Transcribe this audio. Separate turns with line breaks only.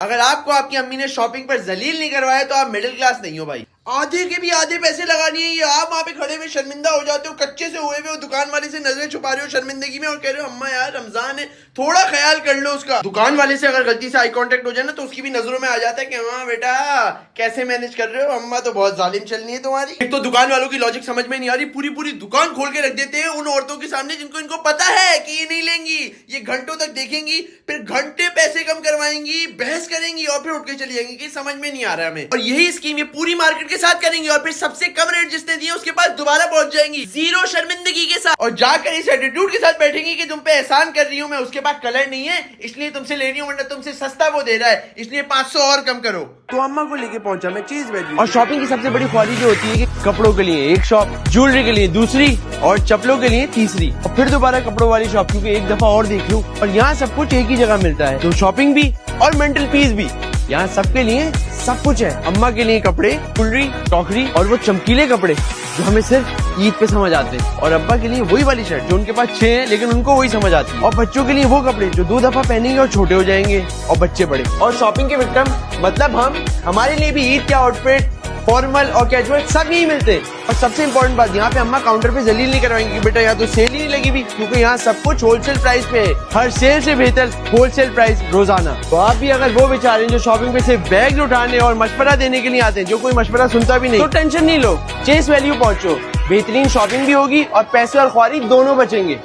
अगर आपको आपकी अम्मी ने शॉपिंग पर जलील नहीं करवाया तो आप मिडिल क्लास नहीं हो भाई। आधे के भी आधे पैसे लगानी है, आप वहां पे खड़े हुए शर्मिंदा हो जाते हो, कच्चे से हुए दुकान वाले से नजरें छुपा रहे हो शर्मिंदगी में और कह रहे हो अम्मा यार रमजान है थोड़ा ख्याल कर लो उसका। दुकान वाले से अगर गलती से आई कांटेक्ट हो जाए ना तो उसकी भी नजरों में आ जाता है कि हाँ बेटा कैसे मैनेज कर रहे हो, अम्मा तो बहुत जालिम चलनी है तुम्हारी। एक तो दुकान वालों की लॉजिक समझ में नहीं आ रही, पूरी पूरी दुकान खोल के रख देते हैं उन औरतों के सामने जिनको इनको पता है कि ये नहीं लेंगी, ये घंटों तक देखेंगी, फिर घंटे पैसे कम करवाएंगी, बहस करेंगी और फिर उठ के चली जाएंगी कि समझ में नहीं आ रहा है हमें। और यही स्कीम ये पूरी मार्केट के साथ करेंगी और फिर सबसे कम रेट जिसने दिए उसके पास दोबारा पहुंच जाएंगी जीरो शर्मिंदगी के साथ और जाकर इस एटीट्यूड के साथ बैठेंगी कि तुम पे एहसान कर रही हूं मैं, उसके पास कलर नहीं है इसलिए तुमसे ले रही हूं वरना तुमसे सस्ता वो दे रहा है इसलिए 500 और कम करो। तो अम्मा को लेके पहुंचा मैं चीज वैल्यू। और शॉपिंग की सबसे बड़ी ख्वाहिश जो होती है कि कपड़ों के लिए एक शॉप, ज्वेलरी के लिए दूसरी और चप्पलों के लिए तीसरी और फिर दोबारा कपड़ों वाली शॉप, क्योंकि एक दफा और देख लूं। और यहाँ सब कुछ एक ही जगह मिलता है, तो शॉपिंग भी और मेंटल पीस भी। यहाँ सबके लिए सब कुछ है। अम्मा के लिए कपड़े, ज्वेलरी, टॉकरी और वो चमकीले कपड़े जो हमें सिर्फ ईद पे समझ आते हैं, और अब्बा के लिए वही वाली शर्ट जो उनके पास 6 है लेकिन उनको वही समझ आती है, और बच्चों के लिए वो कपड़े जो 2 दफा पहनेंगे और छोटे हो जाएंगे और बच्चे बड़े। और शॉपिंग के विक्रम मतलब हमारे लिए भी ईद के आउटफिट, फॉर्मल और कैजुअल सब यही मिलते हैं। और सबसे इम्पोर्टेंट बात, यहाँ पे अम्मा काउंटर पे जलील नहीं करवाएंगे कि बेटा यहाँ तो सेल ही नहीं लगी भी, क्योंकि यहाँ सब कुछ होलसेल प्राइस पे है। हर सेल से बेहतर होलसेल प्राइस रोजाना। तो आप भी अगर वो बेचारे हैं जो शॉपिंग पे सिर्फ बैग उठाने और मशवरा देने के लिए आते हैं, जो कोई मशवरा सुनता भी नहीं, तो टेंशन नहीं लो, चेस वैल्यू पहुंचो, बेहतरीन शॉपिंग भी होगी और पैसे और ख्वारी दोनों बचेंगे।